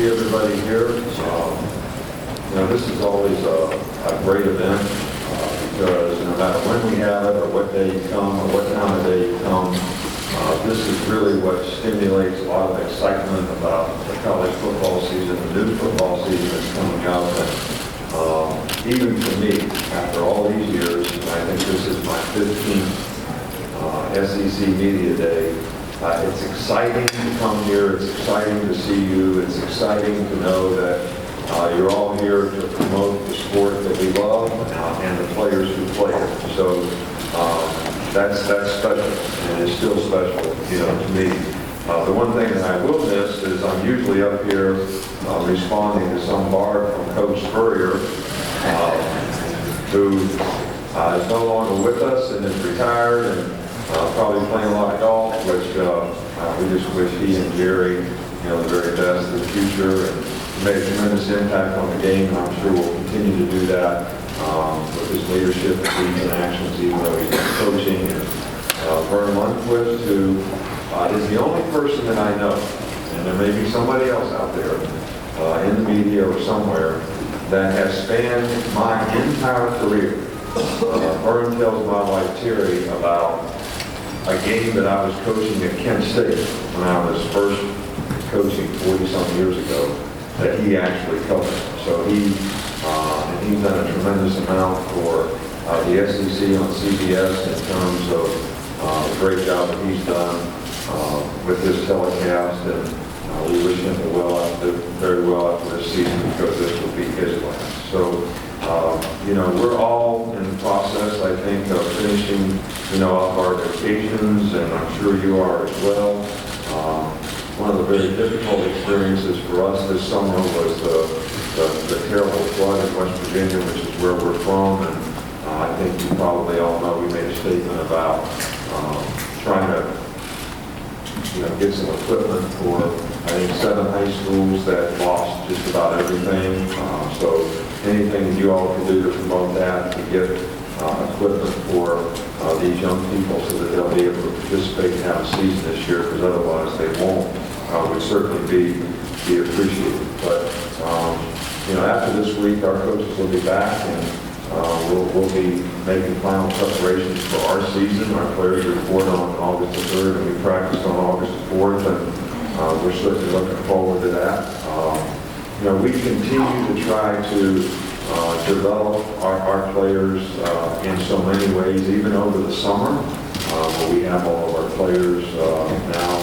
see everybody here. This is always a great event because no matter when we have it or what day you come or what time of day you come, this is really what stimulates a lot of excitement about the college football season, the new football season that's coming up. And even for me, after all these years, and I think this is my 15th SEC Media Day, it's exciting to come here, it's exciting to see you, it's exciting to know that you're all here to promote the sport that we love and the players who play it. So that's special, and it's still special, to me. The one thing that I will miss is I'm usually up here responding to some bark from Coach Spurrier, who is no longer with us and is retired and probably playing a lot of golf, which we just wish he and Jerry, the very best in the future, and made a tremendous impact on the game, and I'm sure will continue to do that with his leadership and deeds and actions, even though he's been coaching. And Vern Lundquist, who is the only person that I know, and there may be somebody else out there in the media or somewhere, that has spanned my entire career. Vern tells my wife Terry about a game that I was coaching at Kent State when I was first coaching 40-some years ago that he actually covered. So he's done a tremendous amount for the SEC on CBS in terms of the great job that he's done with this telecast, and we wish him very well after this season because this will be his last. So we're all in the process, I think, of finishing, off our vacations, and I'm sure you are as well. One of the very difficult experiences for us this summer was the terrible flood in West Virginia, which is where we're from, and I think you probably all know we made a statement about trying to get some equipment for, I think, 7 high schools that lost just about everything. So anything that you all can do to promote that, to get equipment for these young people so that they'll be able to participate and have a season this year, because otherwise they won't, would certainly be appreciated. But after this week, our coaches will be back, and we'll be making final preparations for our season. Our players report on August the 3rd, and we practiced on August the 4th, and we're certainly looking forward to that. We continue to try to develop our players in so many ways, even over the summer, where we have all of our players now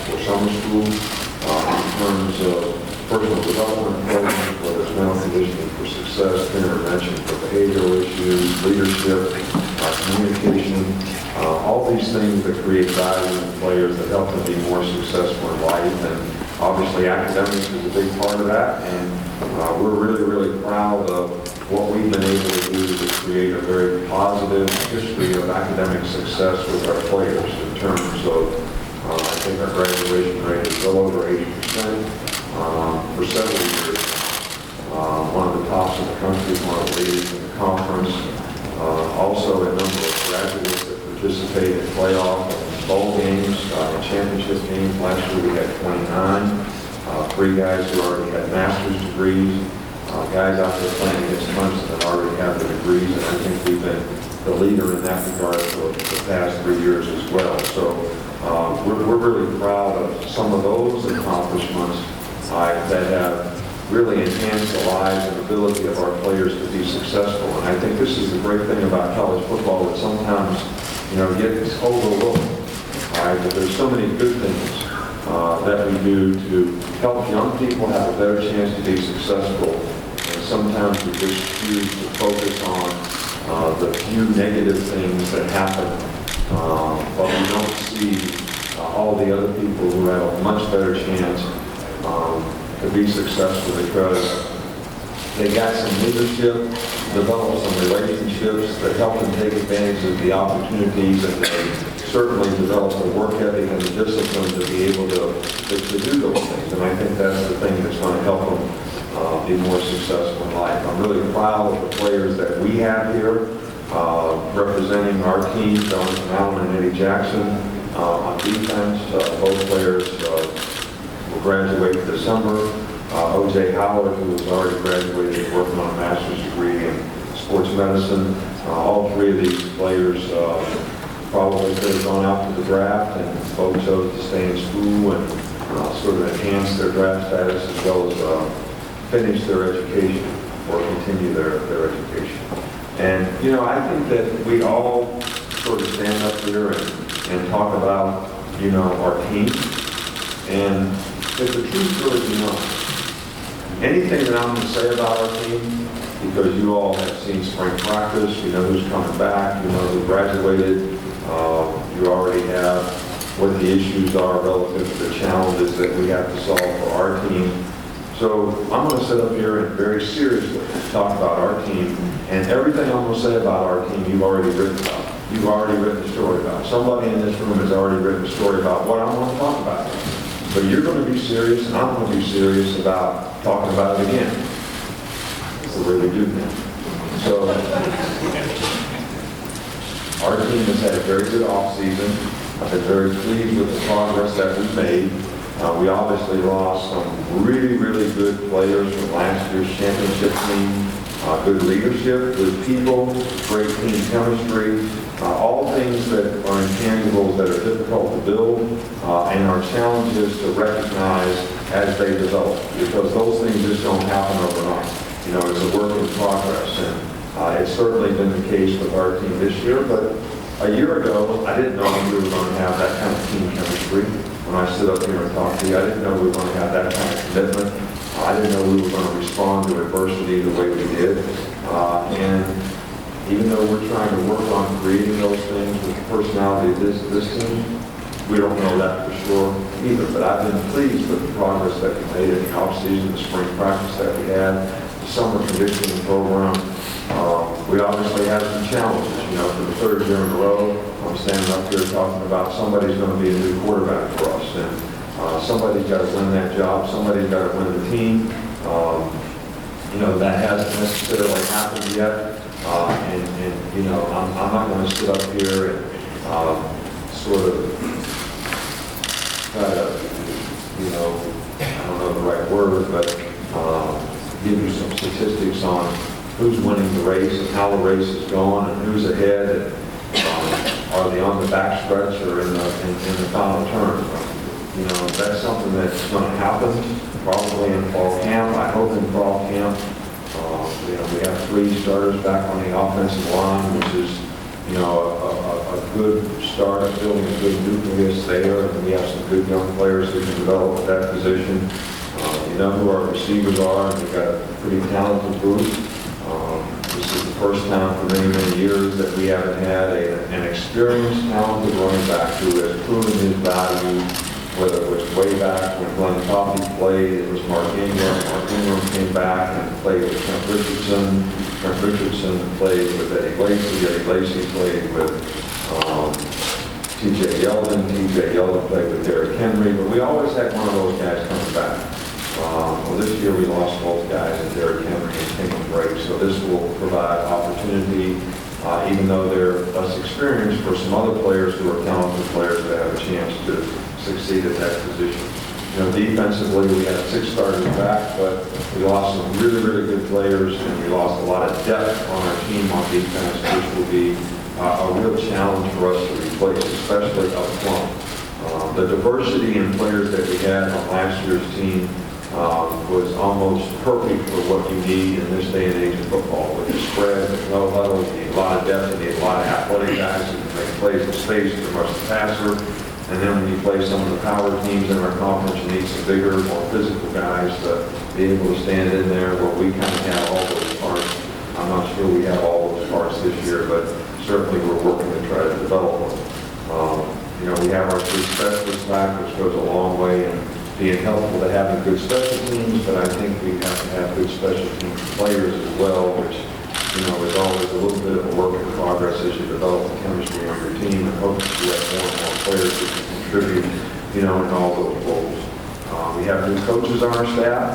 for summer school in terms of personal development programs, whether it's mental conditioning for success, intervention for behavioral issues, leadership, communication, all these things that create value in players that help them be more successful in life. And obviously academics is a big part of that, and we're really, really proud of what we've been able to do to create a very positive history of academic success with our players in terms of, I think our graduation rate is well over 80% for several years. One of the tops in the country, one of the leaders in the conference. Also a number of graduates that participate in playoff and bowl games, championship games. Last year we had 29. 3 guys who already had master's degrees, guys out there playing against Clemson that already have the degrees, and I think we've been the leader in that regard for the past 3 years as well. So we're really proud of some of those accomplishments that have really enhanced the lives and ability of our players to be successful. And I think this is the great thing about college football that sometimes, gets overlooked. But there's so many good things that we do to help young people have a better chance to be successful. And sometimes we just choose to focus on the few negative things that happen, but we don't see all the other people who have a much better chance to be successful because they got some leadership, developed some relationships that help them take advantage of the opportunities, and they certainly develop the work ethic and the discipline to be able to do those things. And I think that's the thing that's going to help them be more successful in life. I'm really proud of the players that we have here representing our team, Jonathan Allen and Eddie Jackson. On defense, both players will graduate this summer. O.J. Howard, who was already graduated, working on a master's degree in sports medicine. All three of these players probably could have gone out to the draft, and both chose to stay in school and sort of enhance their draft status as well as finish their education or continue their education. And, I think that we all sort of stand up here and talk about, our team. And if the truth really be known, anything that I'm going to say about our team, because you all have seen spring practice, you know who's coming back, you know who graduated, you already have what the issues are relative to the challenges that we have to solve for our team. So I'm going to sit up here and very seriously talk about our team, and everything I'm going to say about our team you've already written about. You've already written a story about. Somebody in this room has already written a story about what I'm going to talk about. But you're going to be serious, and I'm going to be serious about talking about it again. It's the way we do things. So, our team has had a very good off-season. I've been very pleased with the progress that we've made. We obviously lost some really, really good players from last year's championship team. Good leadership, good people, great team chemistry, all things that are intangibles that are difficult to build, and are challenges to recognize as they develop, because those things just don't happen overnight. It's a work in progress, and it's certainly been the case with our team this year, but a year ago, I didn't know we were going to have that kind of team chemistry. When I stood up here and talked to you, I didn't know we were going to have that kind of commitment. I didn't know we were going to respond to adversity the way we did. And even though we're trying to work on creating those things with the personality of this team, we don't know that for sure either. But I've been pleased with the progress that we made in the off-season, the spring practice that we had, the summer conditioning program. We obviously had some challenges. For the third year in a row, I'm standing up here talking about somebody's going to be a new quarterback for us. And somebody's got to win that job. Somebody's got to win the team. That hasn't necessarily happened yet. I'm not going to sit up here and sort of try to, I don't know the right word, but give you some statistics on who's winning the race and how the race is going and who's ahead, and are they on the back stretch or in the final turn. That's something that's going to happen probably in fall camp. I hope in fall camp. We have 3 starters back on the offensive line, which is, a good start of building a good nucleus there. And we have some good young players who can develop at that position. You know who our receivers are. We've got a pretty talented group. This is the first time for many, many years that we haven't had an experienced, talented running back who has proven his value, whether it was way back when Glenn Coffey played, it was Mark Ingram. Mark Ingram came back and played with Trent Richardson. Trent Richardson played with Eddie Lacy. Eddie Lacy played with T.J. Yeldon. T.J. Yeldon played with Derrick Henry. But we always had one of those guys coming back. This year we lost both guys, and Derrick Henry and Kingdom Break. So this will provide opportunity, even though they're less experienced, for some other players who are talented players to have a chance to succeed at that position. Defensively, we had 6 starters back, but we lost some really, really good players, and we lost a lot of depth on our team on defense, which will be a real challenge for us to replace, especially up front. The diversity in players that we had on last year's team was almost perfect for what you need in this day and age of football. With the spread, with no huddle, you need a lot of depth, you need a lot of athletic guys who can make plays in space, pretty much the passer. And then when you play some of the power teams in our conference, you need some bigger, more physical guys to be able to stand in there, where we kind of have all those parts. I'm not sure we have all those parts this year, but certainly we're working to try to develop them. We have our 3 specialists back, which goes a long way in being helpful to having good special teams, but I think we have to have good special teams players as well, which is always a little bit of a work in progress as you develop the chemistry on your team, and hopefully you have more and more players who can contribute, in all those roles. We have new coaches on our staff.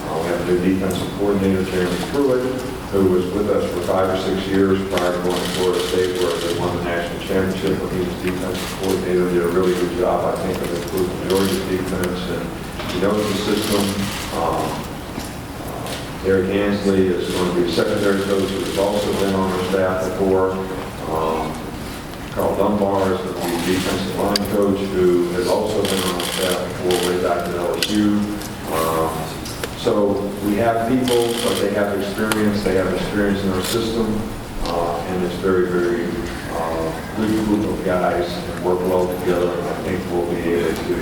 We have a new defensive coordinator, Jeremy Pruitt, who was with us for 5 or 6 years prior to going to Florida State, where they won the national championship when he was defensive coordinator. Did a really good job, I think, of improving the Georgia defense, and he knows the system. Eric Ansley is going to be a secondary coach who has also been on our staff before. Carl Dunbar is going to be a defensive line coach who has also been on our staff before, way back at LSU. So we have people, but they have experience. They have experience in our system, and it's very, very good group of guys that work well together. And I think we'll be able to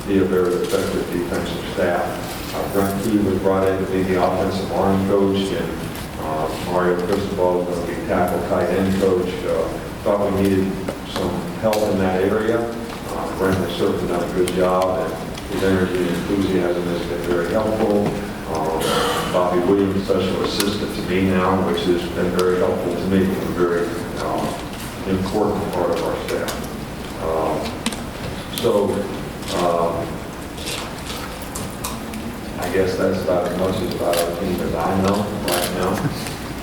be a very effective defensive staff. Brent Key was brought in to be the offensive line coach, and Mario Cristobal is going to be tackle tight end coach. Thought we needed some help in that area. Brent has certainly done a good job, and his energy and enthusiasm has been very helpful. Bobby Williams, special assistant to me now, which has been very helpful to me, a very important part of our staff. I guess that's about as much as about our team as I know right now.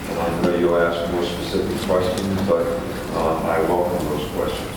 And I know you'll ask more specific questions, but I welcome those questions.